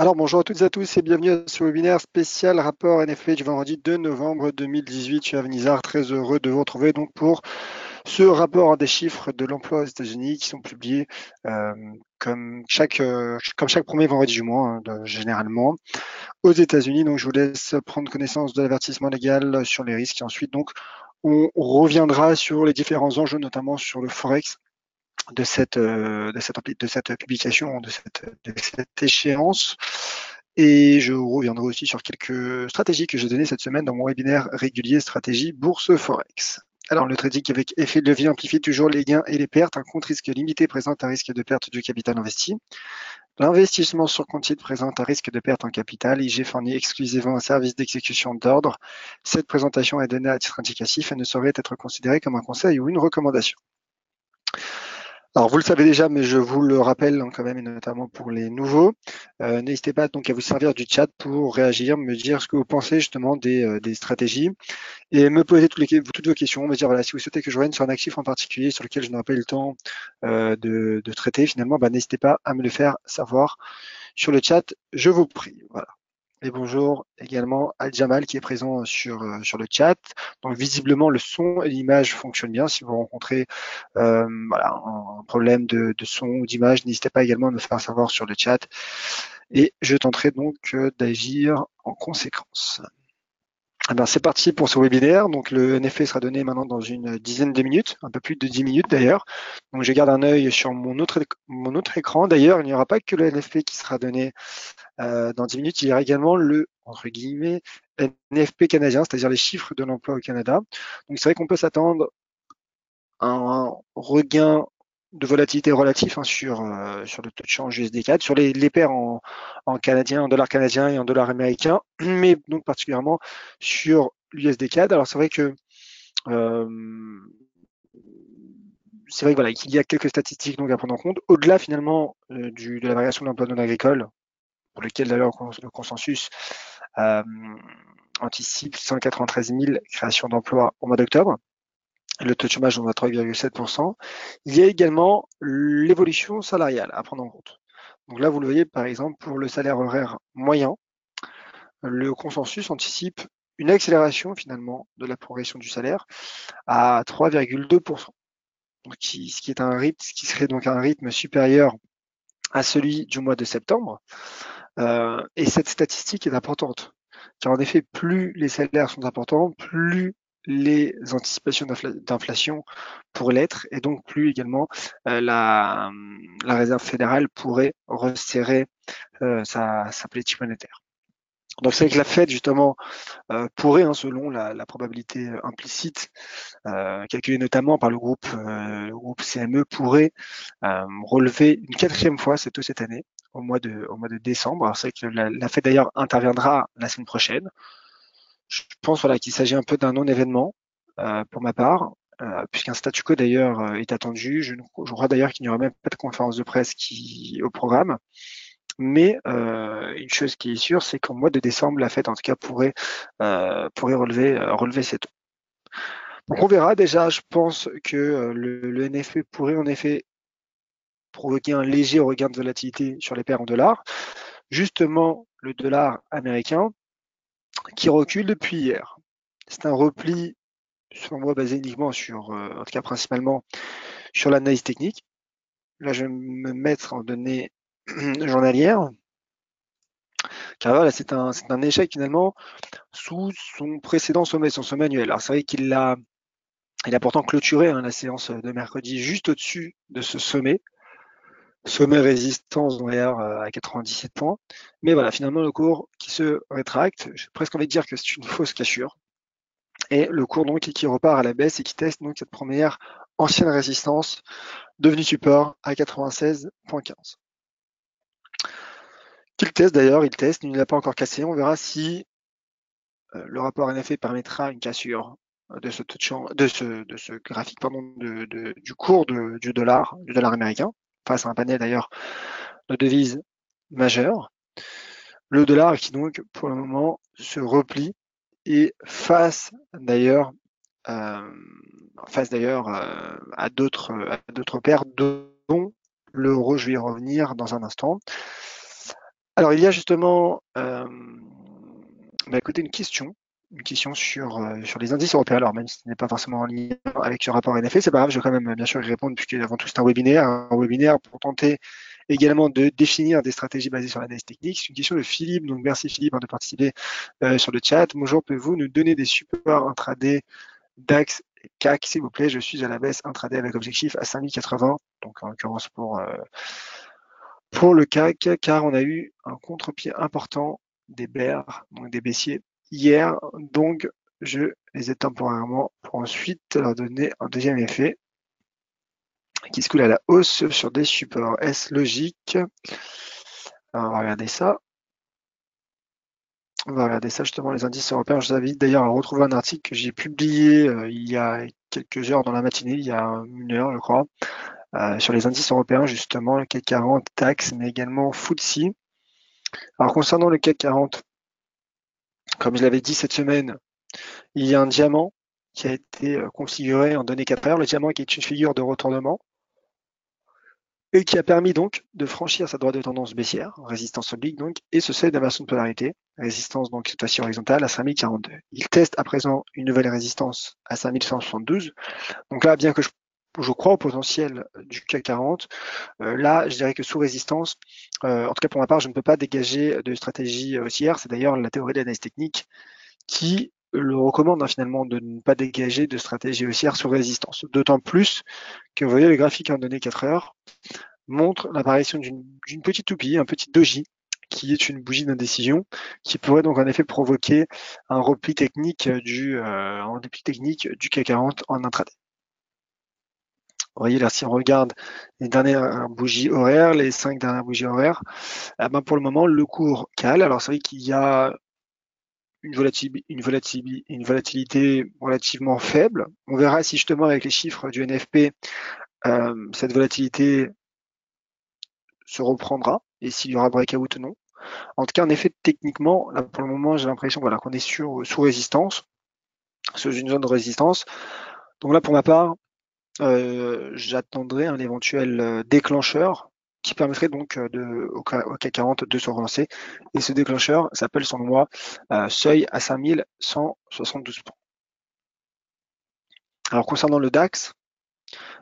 Alors bonjour à toutes et à tous et bienvenue à ce webinaire spécial rapport NFP du vendredi 2 novembre 2018. Je suis Avenizar, très heureux de vous retrouver donc pour ce rapport des chiffres de l'emploi aux États-Unis qui sont publiés euh, comme chaque premier vendredi du mois, généralement aux États-Unis. Donc je vous laisse prendre connaissance de l'avertissement légal sur les risques et ensuite donc on reviendra sur les différents enjeux, notamment sur le Forex de cette publication, de cette échéance. Et je reviendrai aussi sur quelques stratégies que j'ai données cette semaine dans mon webinaire régulier Stratégie Bourse Forex. Alors, le trading avec effet de levier amplifie toujours les gains et les pertes. Un compte risque limité présente un risque de perte du capital investi. L'investissement sur compte titre présente un risque de perte en capital. IG fournit exclusivement un service d'exécution d'ordre. Cette présentation est donnée à titre indicatif et ne saurait être considérée comme un conseil ou une recommandation. Alors, vous le savez déjà, mais je vous le rappelle quand même, et notamment pour les nouveaux. N'hésitez pas donc à vous servir du chat pour réagir, me dire ce que vous pensez justement des stratégies et me poser toutes vos questions. Me dire voilà, si vous souhaitez que je revienne sur un actif en particulier sur lequel je n'aurai pas eu le temps de traiter finalement, n'hésitez pas à me le faire savoir sur le chat. Je vous prie. Voilà. Et bonjour également à Jamal qui est présent sur le chat. Donc visiblement le son et l'image fonctionnent bien. Si vous rencontrez voilà, un problème de son ou d'image, n'hésitez pas également à me faire savoir sur le chat. Et je tenterai donc d'agir en conséquence. Eh ben, c'est parti pour ce webinaire. Donc le NFP sera donné maintenant dans une dizaine de minutes, un peu plus de 10 minutes d'ailleurs. Donc je garde un œil sur mon autre écran. D'ailleurs, il n'y aura pas que le NFP qui sera donné dans 10 minutes, il y aura également le, entre guillemets, NFP canadien, c'est-à-dire les chiffres de l'emploi au Canada. Donc c'est vrai qu'on peut s'attendre à un regain de volatilité relatif sur le taux de change USD4, sur les paires en canadien, en dollars canadiens et en dollars américains, mais donc particulièrement sur l'USD4. Alors euh, c'est vrai que, voilà, qu'il y a quelques statistiques donc à prendre en compte. Au-delà finalement de la variation de l'emploi non agricole, pour lequel d'ailleurs le consensus euh, anticipe 193 000 créations d'emplois au mois d'octobre. Le taux de chômage est à 3,7%. Il y a également l'évolution salariale à prendre en compte. Donc là, vous le voyez, par exemple, pour le salaire horaire moyen, le consensus anticipe une accélération finalement de la progression du salaire à 3,2%. Ce qui serait donc un rythme supérieur à celui du mois de septembre. Et cette statistique est importante, car en effet, plus les salaires sont importants, plus les anticipations d'inflation pourraient l'être, et donc plus également la Réserve fédérale pourrait resserrer sa politique monétaire. Donc c'est vrai que la Fed, justement, pourrait, selon la probabilité implicite, calculée notamment par le groupe CME, pourrait relever une quatrième fois cette année, au mois de décembre. Alors c'est vrai que la Fed d'ailleurs interviendra la semaine prochaine. Je pense voilà, qu'il s'agit un peu d'un non-événement pour ma part, puisqu'un statu quo d'ailleurs est attendu. Je crois d'ailleurs qu'il n'y aura même pas de conférence de presse au programme. Mais une chose qui est sûre, c'est qu'au mois de décembre, la Fed en tout cas pourrait relever ses taux. Donc on verra déjà, je pense que le NFP pourrait en effet provoquer un léger regain de volatilité sur les paires en dollars. Justement, le dollar américain qui recule depuis hier. C'est un repli, selon moi, basé uniquement en tout cas principalement, sur l'analyse technique. Là, je vais me mettre en données journalières, car voilà, c'est un échec finalement sous son précédent sommet, son sommet annuel. Alors c'est vrai il a pourtant clôturé la séance de mercredi juste au-dessus de ce sommet résistance d'ailleurs à 97 points. Mais voilà, finalement le cours qui se rétracte, j'ai presque envie de dire que c'est une fausse cassure. Et le cours donc qui repart à la baisse et qui teste donc cette première ancienne résistance devenue support à 96,15. Qu'il teste d'ailleurs, il ne l'a pas encore cassé. On verra si le rapport NFP permettra une cassure de ce graphique du cours du dollar américain, face à un panel d'ailleurs de devises majeures. Le dollar qui donc pour le moment se replie et face d'ailleurs à d'autres paires dont l'euro. Je vais y revenir dans un instant. Alors, il y a justement, écoutez, une question sur les indices européens. Alors, même si ce n'est pas forcément en lien avec ce rapport NFA, c'est pas grave, je vais quand même bien sûr y répondre, puisque avant tout, c'est un webinaire pour tenter également de définir des stratégies basées sur l'analyse technique. C'est une question de Philippe, donc merci Philippe de participer sur le chat. Bonjour, pouvez-vous nous donner des supports intraday DAX, CAC, s'il vous plaît? Je suis à la baisse intraday avec objectif à 5080, donc en l'occurrence pour le CAC, car on a eu un contre-pied important des bears, donc des baissiers, hier. Donc, je les ai temporairement pour ensuite leur donner un deuxième effet qui se coule à la hausse sur des supports. Est-ce logique? Alors, on va regarder ça. On va regarder ça justement, les indices européens. Je vous invite d'ailleurs à retrouver un article que j'ai publié il y a quelques heures dans la matinée, il y a 1 heure, je crois, sur les indices européens, justement, le CAC 40, DAX, mais également FTSE. Alors, concernant le CAC 40, comme je l'avais dit cette semaine, il y a un diamant qui a été configuré en données 4 heures, le diamant qui est une figure de retournement et qui a permis donc de franchir sa droite de tendance baissière, résistance oblique donc, et ce seuil d'inversion de polarité, résistance donc cette fois-ci horizontale à 5042. Il teste à présent une nouvelle résistance à 5172. Donc là, bien que je crois au potentiel du CAC 40, là, je dirais que sous résistance, en tout cas pour ma part, je ne peux pas dégager de stratégie haussière. C'est d'ailleurs la théorie de l'analyse technique qui le recommande finalement de ne pas dégager de stratégie haussière sous résistance. D'autant plus que vous voyez le graphique en données 4 heures montre l'apparition d'une petite toupie, un petit doji, qui est une bougie d'indécision, qui pourrait donc en effet provoquer un repli technique du CAC 40 en intraday. Vous voyez là, si on regarde les dernières bougies horaires, les 5 dernières bougies horaires, pour le moment, le cours cale. Alors c'est vrai qu'il y a une volatilité relativement faible. On verra si justement avec les chiffres du NFP, cette volatilité se reprendra et s'il y aura breakout ou non. En tout cas, en effet, techniquement, là pour le moment, j'ai l'impression voilà, qu'on est sous résistance, sous une zone de résistance. Donc là, pour ma part, j'attendrai un éventuel déclencheur qui permettrait donc au CAC 40 de se relancer. Et ce déclencheur s'appelle selon moi seuil à 5172 points. Alors concernant le DAX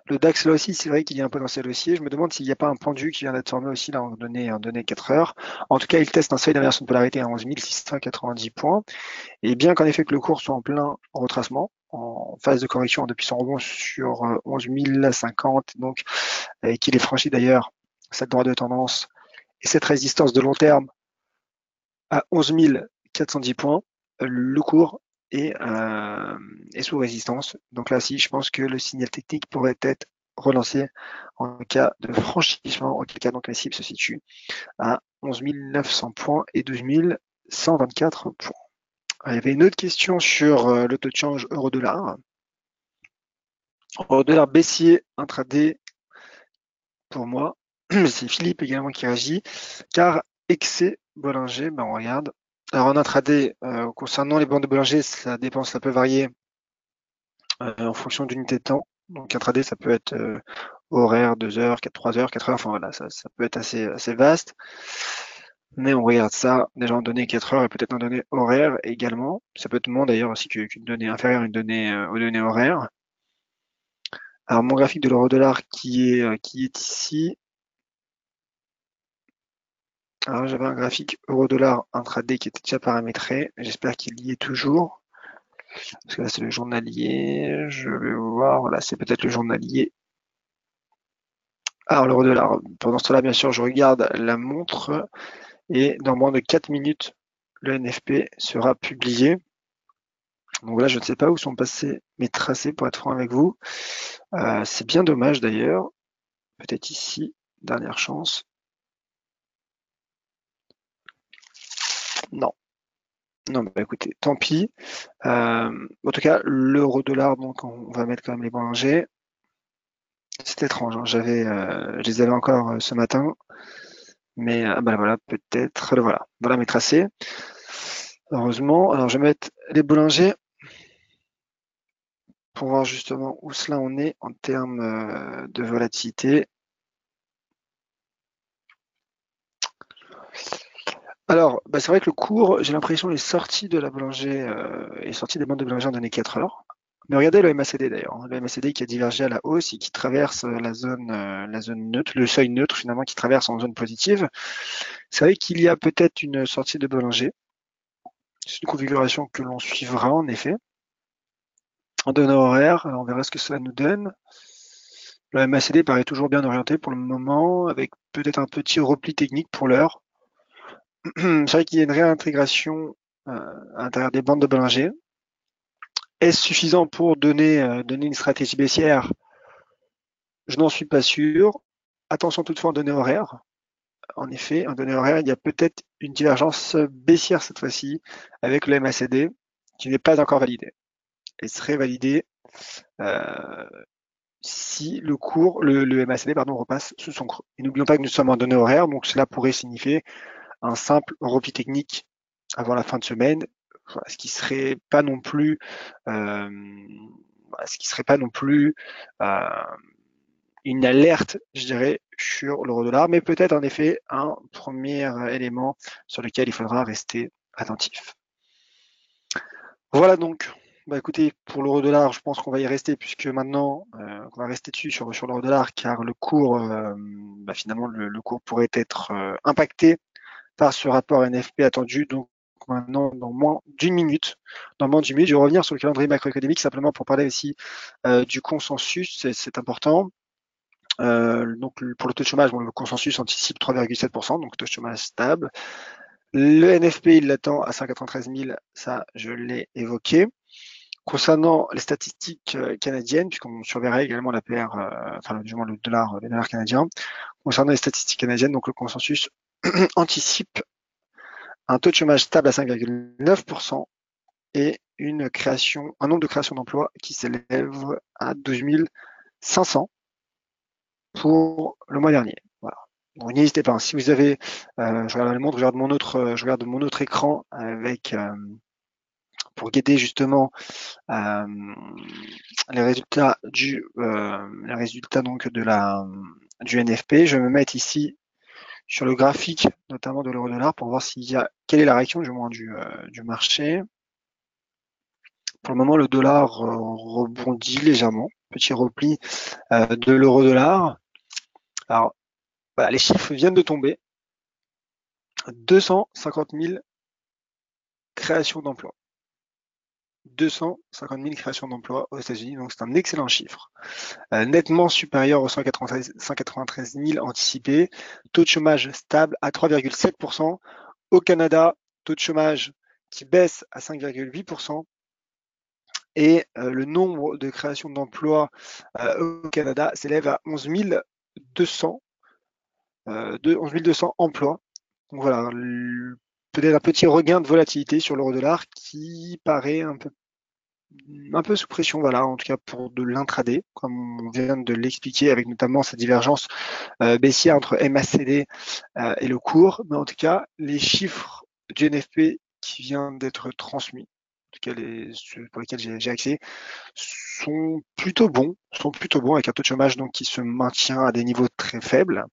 là aussi, c'est vrai qu'il y a un potentiel haussier. Je me demande s'il n'y a pas un pendu qui vient d'être formé aussi là en données 4 heures. En tout cas, il teste un seuil d'inversion de polarité à 11 690 points. Et bien qu'en effet que le cours soit en plein retracement, en phase de correction depuis son rebond sur 11 050, donc et qu'il ait franchi d'ailleurs cette droite de tendance et cette résistance de long terme à 11 410 points, le cours est sous résistance. Donc là aussi, je pense que le signal technique pourrait être relancé en cas de franchissement, en quel cas donc la cible se situe à 11 900 points et 12 124 points. Il y avait une autre question sur le taux de change euro-dollar. Euro-dollar baissier intraday pour moi. C'est Philippe également qui réagit. Car excès Bollinger, on regarde. Alors en intraday, concernant les bandes de Bollinger, ça peut varier en fonction d'unité de temps. Donc intraday, ça peut être horaire, 2 heures, 3 heures, 4 heures, enfin voilà, ça peut être assez vaste. Mais on regarde ça déjà en données 4 heures et peut-être en données horaires également. Ça peut être moins d'ailleurs aussi qu'une donnée inférieure à une donnée aux données horaires. Alors mon graphique de l'euro-dollar qui est ici. Alors j'avais un graphique euro-dollar intraday qui était déjà paramétré. J'espère qu'il y est toujours. Parce que là c'est le journalier. Je vais voir. Là c'est peut-être le journalier. Alors l'euro-dollar. Pendant ce temps-là, bien sûr, je regarde la montre. Et dans moins de 4 minutes, le NFP sera publié. Donc là, je ne sais pas où sont passés mes tracés, pour être franc avec vous. C'est bien dommage d'ailleurs. Peut-être ici, dernière chance. Non. Non, écoutez, tant pis. En tout cas, l'euro-dollar, donc on va mettre quand même les Bollinger. C'est étrange, hein. Je les avais encore ce matin. Mais voilà, peut-être. Voilà mes tracés. Heureusement. Alors je vais mettre les Bollinger pour voir justement où cela en est en termes de volatilité. Alors, bah, c'est vrai que le cours, j'ai l'impression, est sorti de la Bollinger, est sorti des bandes de Bollinger en données 4 heures. Mais regardez le MACD d'ailleurs, hein. Le MACD qui a divergé à la hausse et qui traverse la zone neutre, le seuil neutre finalement, qui traverse en zone positive. C'est vrai qu'il y a peut-être une sortie de Bollinger. C'est une configuration que l'on suivra en effet. En données horaires, on verra ce que cela nous donne. Le MACD paraît toujours bien orienté pour le moment, avec peut-être un petit repli technique pour l'heure. C'est vrai qu'il y a une réintégration à l'intérieur des bandes de Bollinger. Est-ce suffisant pour donner une stratégie baissière? Je n'en suis pas sûr. Attention toutefois en données horaires. En effet, en données horaires, il y a peut-être une divergence baissière cette fois-ci avec le MACD qui n'est pas encore validé. Elle serait validée euh, si le MACD repasse sous son creux. Et n'oublions pas que nous sommes en données horaires, donc cela pourrait signifier un simple repli technique avant la fin de semaine, ce qui serait pas non plus, euh, ce qui serait pas non plus euh, une alerte, je dirais, sur l'euro-dollar, mais peut-être en effet un premier élément sur lequel il faudra rester attentif. Voilà donc. Bah écoutez, pour l'euro-dollar, je pense qu'on va y rester puisque maintenant, on va rester dessus sur l'euro-dollar car le cours, finalement, le cours pourrait être impacté par ce rapport NFP attendu. Donc maintenant, dans moins d'une minute, je vais revenir sur le calendrier macroéconomique simplement pour parler aussi du consensus, c'est important. Donc pour le taux de chômage, le consensus anticipe 3,7%, donc taux de chômage stable. Le NFP, il l'attend à 193 000, ça je l'ai évoqué. Concernant les statistiques canadiennes, puisqu'on surveillerait également la PR, le dollar canadien. Concernant les statistiques canadiennes, donc le consensus anticipe un taux de chômage stable à 5,9% et un nombre de créations d'emplois qui s'élève à 12 500 pour le mois dernier. Voilà. Donc n'hésitez pas, hein, si vous avez, je regarde la montre, je regarde mon autre écran avec pour guider justement euh, les résultats donc du NFP. Je vais me mettre ici sur le graphique, notamment de l'euro-dollar, pour voir quelle est la réaction du marché. Pour le moment, le dollar rebondit légèrement, petit repli de l'euro-dollar. Alors, voilà, les chiffres viennent de tomber. 250 000 créations d'emplois. 250 000 créations d'emplois aux États-Unis, donc c'est un excellent chiffre. Nettement supérieur aux 193 000 anticipés. Taux de chômage stable à 3,7%. Au Canada, taux de chômage qui baisse à 5,8%. Et le nombre de créations d'emplois au Canada s'élève à 11 200 emplois. Donc voilà, peut-être un petit regain de volatilité sur l'euro-dollar qui paraît un peu sous pression, voilà, en tout cas pour de l'intraday, comme on vient de l'expliquer, avec notamment cette divergence baissière entre MACD et le cours. Mais en tout cas, les chiffres du NFP qui vient d'être transmis, en tout cas ceux pour lesquels j'ai accès, sont plutôt bons avec un taux de chômage donc qui se maintient à des niveaux très faibles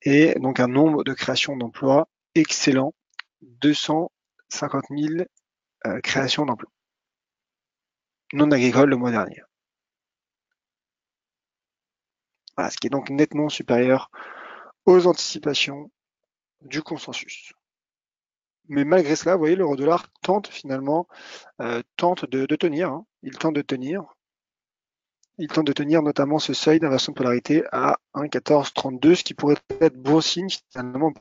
et donc un nombre de créations d'emplois excellent, 250 000 créations d'emplois non agricoles le mois dernier. Voilà, ce qui est donc nettement supérieur aux anticipations du consensus. Mais malgré cela, vous voyez, l'euro-dollar tente finalement, tente de tenir. Hein. Il tente de tenir. Il tente de tenir notamment ce seuil d'inversion de polarité à 1,1432, ce qui pourrait être bon signe finalement.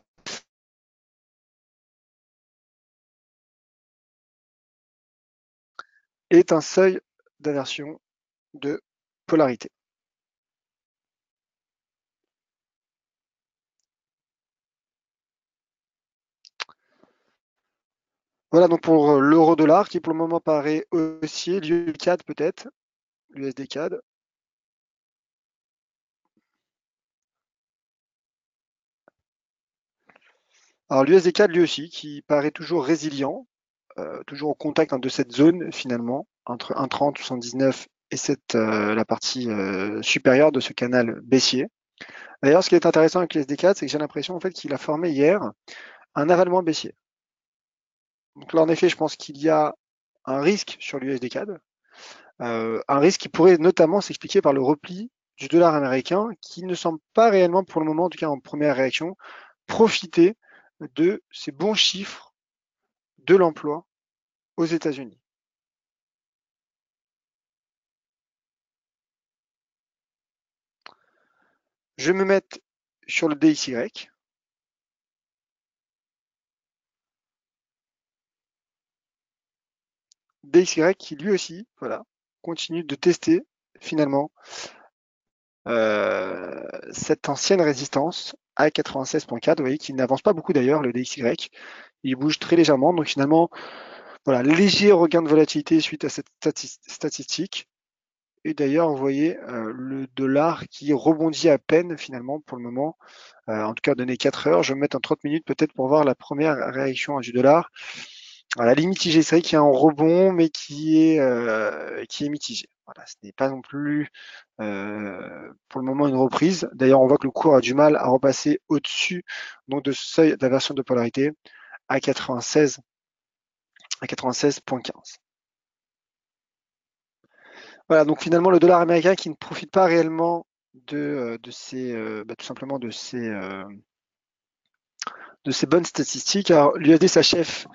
Est un seuil d'inversion de polarité. Voilà donc pour l'euro-dollar qui pour le moment paraît haussier, l'USD peut-être, l'USD CAD. Alors l'USD CAD lui aussi qui paraît toujours résilient, toujours au contact de cette zone finalement entre 1,3079 et la partie supérieure de ce canal baissier. D'ailleurs, ce qui est intéressant avec l'USD CAD, c'est que j'ai l'impression en fait qu'il a formé hier un avalement baissier. Donc là, en effet, je pense qu'il y a un risque sur l'USD CAD, un risque qui pourrait notamment s'expliquer par le repli du dollar américain, qui ne semble pas réellement, pour le moment, en tout cas en première réaction, profiter de ces bons chiffres de l'emploi aux États-Unis. Je vais me mettre sur le DXY. DXY qui lui aussi, voilà, continue de tester finalement cette ancienne résistance à 96.4, vous voyez qu'il n'avance pas beaucoup d'ailleurs, le DXY, il bouge très légèrement, donc finalement, voilà, léger regain de volatilité suite à cette statistique, et d'ailleurs, vous voyez le dollar qui rebondit à peine finalement pour le moment, en tout cas donné 4 heures, je vais me mettre en 30 minutes peut-être pour voir la première réaction du dollar. À la limite mitigé, c'est vrai qu'il y a un rebond, mais qui est mitigé. Voilà, ce n'est pas non plus pour le moment une reprise. D'ailleurs, on voit que le cours a du mal à repasser au-dessus donc de ce seuil d'inversion de polarité à 96 à 96.15. Voilà, donc finalement le dollar américain qui ne profite pas réellement de ces tout simplement de ces bonnes statistiques. Alors, l'USD s'achève.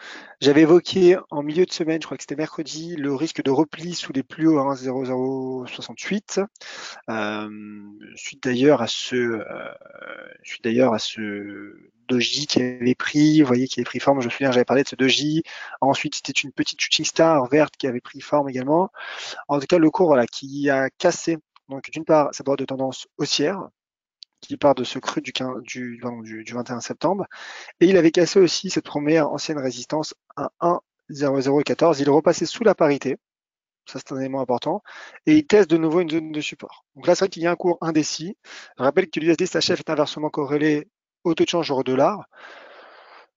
J'avais évoqué en milieu de semaine, je crois que c'était mercredi, le risque de repli sous les plus hauts à 1,0068. Suite d'ailleurs à ce doji qui avait pris, vous voyez, qui avait pris forme. Je me souviens, j'avais parlé de ce doji. Ensuite, c'était une petite shooting star verte qui avait pris forme également. En tout cas, le cours, voilà, qui a cassé. Donc, d'une part, sa droite de tendance haussière, qui part de ce creux du 21 septembre. Et il avait cassé aussi cette première ancienne résistance à 1,0014. Il est repassé sous la parité. Ça, c'est un élément important. Et il teste de nouveau une zone de support. Donc là, c'est vrai qu'il y a un cours indécis. Je rappelle que l'USD SHF est inversement corrélé au taux de change euro-dollar.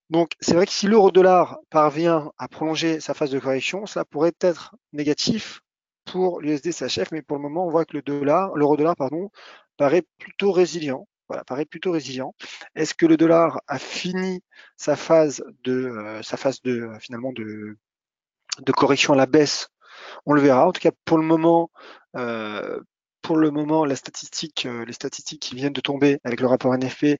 Donc, c'est vrai que si l'euro-dollar parvient à prolonger sa phase de correction, ça pourrait être négatif pour l'USD SHF, mais pour le moment, on voit que l'euro-dollar, paraît plutôt résilient. Voilà, paraît plutôt résilient. Est-ce que le dollar a fini sa phase de finalement de correction à la baisse? On le verra. En tout cas, euh, pour le moment, les statistiques qui viennent de tomber avec le rapport NFP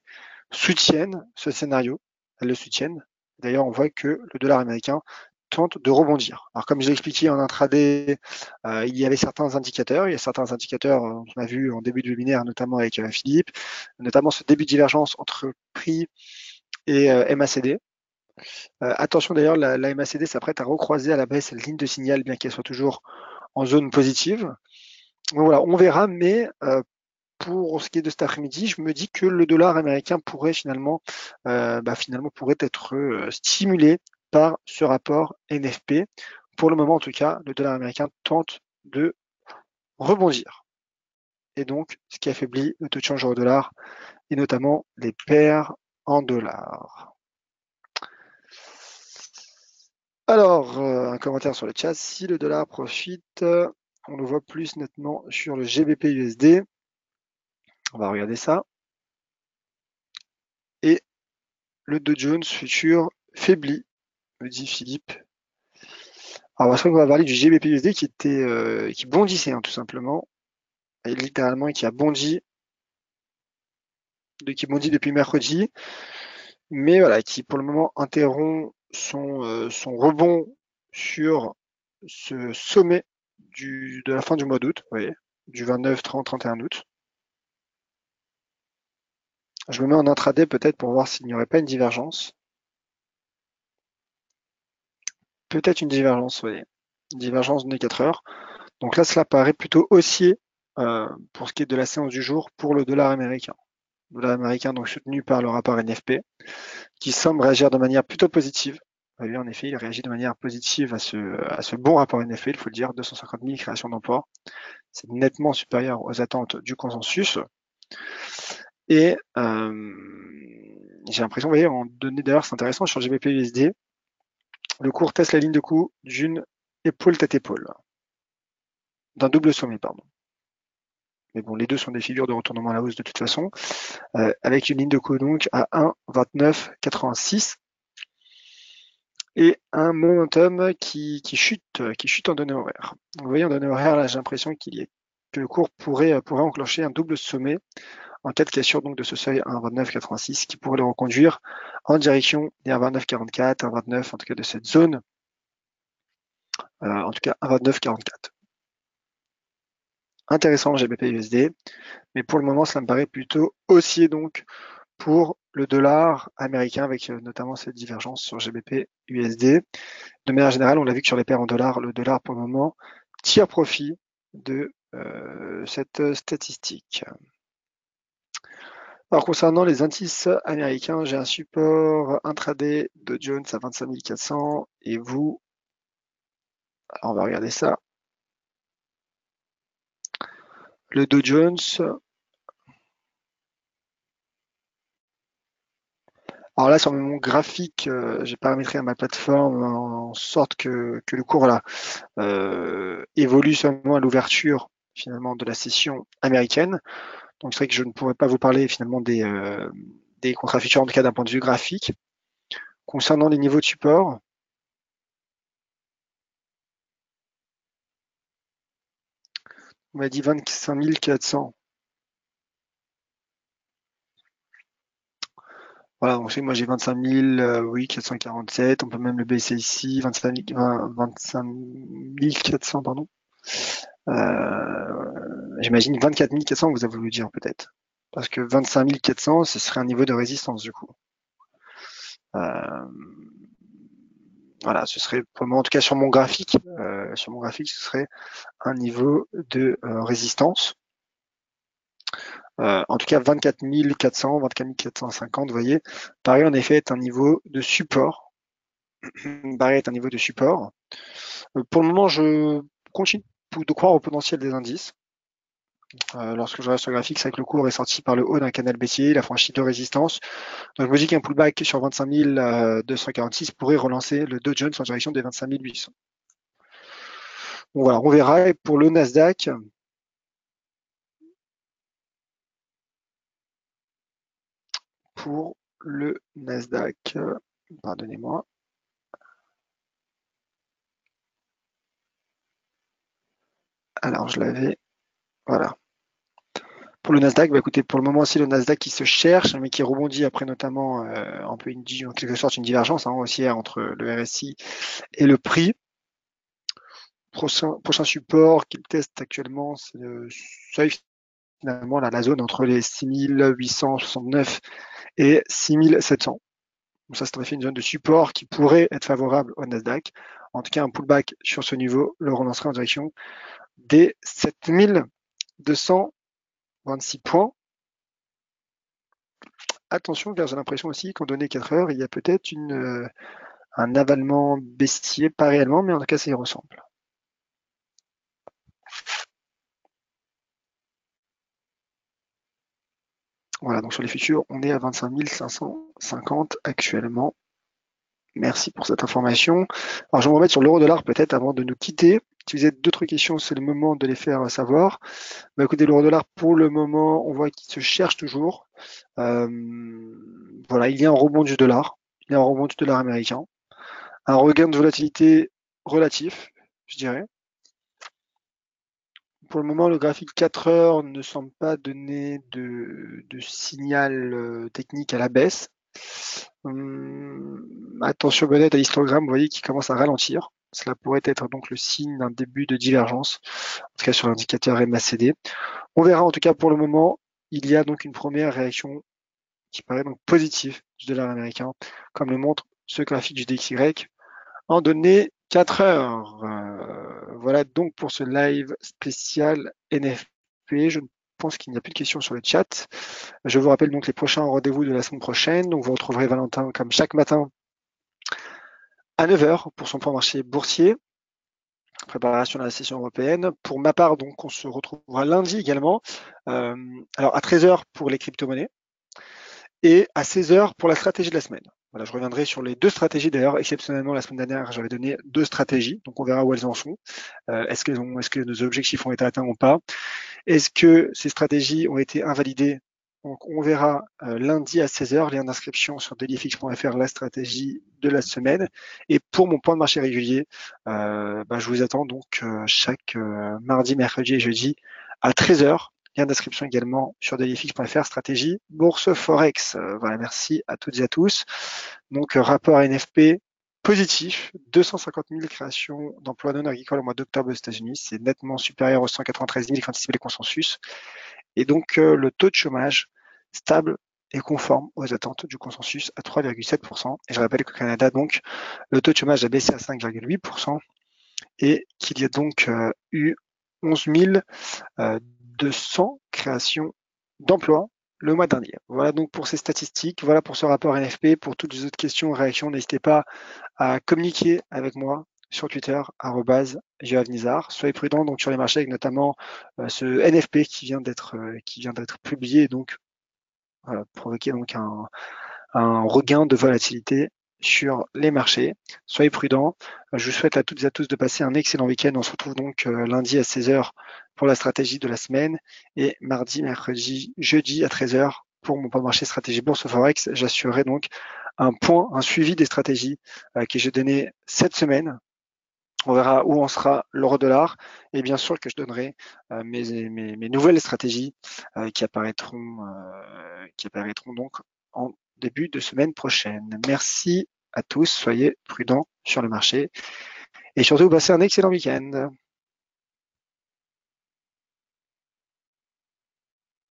soutiennent ce scénario. Elles le soutiennent. D'ailleurs, on voit que le dollar américain tente de rebondir. Alors, comme je l'ai expliqué en intraday, il y avait certains indicateurs. Il y a certains indicateurs qu'on a vu en début de webinaire, notamment avec Philippe, notamment ce début de divergence entre prix et MACD. Attention d'ailleurs, la MACD s'apprête à recroiser à la baisse la ligne de signal, bien qu'elle soit toujours en zone positive. Donc voilà, on verra, mais pour ce qui est de cet après-midi, je me dis que le dollar américain pourrait finalement pourrait être stimulé par ce rapport NFP. Pour le moment, en tout cas, le dollar américain tente de rebondir. Et donc, ce qui affaiblit le taux de change euro-dollar et notamment les paires en dollars. Alors, un commentaire sur le chat. Si le dollar profite, on le voit plus nettement sur le GBP USD. On va regarder ça. Et le Dow Jones futur faiblit, me dit Philippe. Alors, c'est vrai qu'on va parler du GBP USD qui bondissait, hein, tout simplement. Et littéralement, qui bondit depuis mercredi. Mais voilà, qui pour le moment interrompt son rebond sur ce sommet de la fin du mois d'août, vous voyez, du 29, 30, 31 août. Je me mets en intraday peut-être pour voir s'il n'y aurait pas une divergence. Peut-être une divergence, vous voyez. Une divergence de 4 heures. Donc là, cela paraît plutôt haussier pour ce qui est de la séance du jour pour le dollar américain. Le dollar américain donc soutenu par le rapport NFP, qui semble réagir de manière plutôt positive. Vous voyez, en effet, il réagit de manière positive à ce bon rapport NFP, il faut le dire, 250 000 créations d'emplois. C'est nettement supérieur aux attentes du consensus. Et j'ai l'impression, vous voyez, en données d'ailleurs, c'est intéressant, sur GBP-USD, le cours teste la ligne de coup d'une épaule tête épaule. D'un double sommet, pardon. Mais bon, les deux sont des figures de retournement à la hausse de toute façon, avec une ligne de coup donc à 1,2986. et un momentum qui chute en données horaires. Vous voyez, en données horaires, là, j'ai l'impression que le cours pourrait enclencher un double sommet en cas de cassure donc de ce seuil 1,2986 qui pourrait le reconduire en direction des 1,2944, 1,29, en tout cas de cette zone, en tout cas 1,2944. Intéressant GBP USD, mais pour le moment, cela me paraît plutôt haussier donc pour le dollar américain avec notamment cette divergence sur GBP USD. De manière générale, on l'a vu que sur les paires en dollars, le dollar pour le moment tire profit de cette statistique. Alors concernant les indices américains, j'ai un support intraday de Jones à 25 400 et vous, alors on va regarder ça. Le Dow Jones, alors là sur mon graphique, j'ai paramétré à ma plateforme en sorte que le cours là évolue seulement à l'ouverture finalement de la session américaine. Donc c'est vrai que je ne pourrais pas vous parler finalement des contrats futurs en tout cas d'un point de vue graphique. Concernant les niveaux de support, on m'a dit 25 400. Voilà, donc moi j'ai 25 000, oui, 447, on peut même le baisser ici, 25 400, pardon. J'imagine 24 400, vous avez voulu dire peut-être. Parce que 25 400, ce serait un niveau de résistance du coup. Euh, voilà, ce serait pour moi, en tout cas sur mon graphique, ce serait un niveau de résistance. En tout cas, 24 400, 24 450, vous voyez, paraît en effet être un niveau de support. Paraît être un niveau de support. Pour le moment, je continue de croire au potentiel des indices. Lorsque je regarde sur le graphique, c'est vrai que le cours est sorti par le haut d'un canal baissier, il a franchi deux résistances. Donc je me dis qu'un pullback sur 25 246 pourrait relancer le Dow Jones en direction des 25 800. Donc voilà, on verra. Et pour le Nasdaq, pardonnez-moi. Alors je l'avais, voilà. Pour le Nasdaq, bah écoutez, pour le moment aussi le Nasdaq qui se cherche, mais qui rebondit après notamment un peu en quelque sorte une divergence haussière entre le RSI et le prix. Prochain support qu'il teste actuellement, c'est le seuil finalement la zone entre les 6869 et 6700. Donc ça, c'est en effet une zone de support qui pourrait être favorable au Nasdaq. En tout cas, un pullback sur ce niveau le relancerait en direction des 7226 points. Attention, car j'ai l'impression aussi qu'en données 4 heures, il y a peut-être un avalement baissier, pas réellement, mais en tout cas, ça y ressemble. Voilà, donc sur les futurs, on est à 25 550 actuellement. Merci pour cette information. Alors, je vais me remettre sur l'euro-dollar peut-être avant de nous quitter. Si vous avez d'autres questions, c'est le moment de les faire savoir. Bah, écoutez, l'euro-dollar, pour le moment, on voit qu'il se cherche toujours. Voilà, il y a un rebond du dollar. Il y a un rebond du dollar américain. Un regain de volatilité relatif, je dirais. Pour le moment, le graphique 4 heures ne semble pas donner de signal technique à la baisse. Attention honnête à l'histogramme, vous voyez qu'il commence à ralentir. Cela pourrait être donc le signe d'un début de divergence, en tout cas sur l'indicateur MACD. On verra en tout cas pour le moment, il y a donc une première réaction qui paraît donc positive du dollar américain, comme le montre ce graphique du DXY en données 4 heures. Voilà donc pour ce live spécial NFP. Je pense qu'il n'y a plus de questions sur le chat. Je vous rappelle donc les prochains rendez-vous de la semaine prochaine. Donc vous retrouverez Valentin comme chaque matin à 9 heures pour son point marché boursier, préparation de la session européenne. Pour ma part, donc on se retrouvera lundi également. Alors à 13 heures pour les crypto-monnaies et à 16 heures pour la stratégie de la semaine. Voilà, je reviendrai sur les deux stratégies. D'ailleurs, exceptionnellement, la semaine dernière, j'avais donné deux stratégies, donc on verra où elles en sont. Est-ce que nos objectifs ont été atteints ou pas? Est-ce que ces stratégies ont été invalidées Donc, on verra lundi à 16h, lien d'inscription sur dailyfix.fr, la stratégie de la semaine. Et pour mon point de marché régulier, je vous attends donc chaque mardi, mercredi et jeudi à 13h. Lien d'inscription également sur dailyfix.fr, stratégie bourse forex. Voilà, merci à toutes et à tous. Donc, rapport NFP positif, 250 000 créations d'emplois non agricoles au mois d'octobre aux États-Unis. C'est nettement supérieur aux 193 000 qu'anticipaient les consensus. Et donc, le taux de chômage stable et conforme aux attentes du consensus à 3,7%. Et je rappelle qu'au Canada, donc, le taux de chômage a baissé à 5,8% et qu'il y a donc eu 11 200 créations d'emplois le mois dernier. Voilà donc pour ces statistiques, voilà pour ce rapport NFP. Pour toutes les autres questions, réactions, n'hésitez pas à communiquer avec moi sur Twitter, @JoavNizar. Soyez prudents donc sur les marchés, avec notamment ce NFP qui vient d'être publié, donc provoquer donc un regain de volatilité sur les marchés. Soyez prudents. Je vous souhaite à toutes et à tous de passer un excellent week-end. On se retrouve donc lundi à 16h pour la stratégie de la semaine et mardi, mercredi, jeudi à 13h pour mon point de marché stratégie bourse forex. J'assurerai donc un suivi des stratégies que j'ai donné cette semaine. On verra où en sera l'euro-dollar et bien sûr que je donnerai mes nouvelles stratégies qui apparaîtront donc en début de semaine prochaine. Merci à tous, soyez prudents sur le marché et surtout passez un excellent week-end.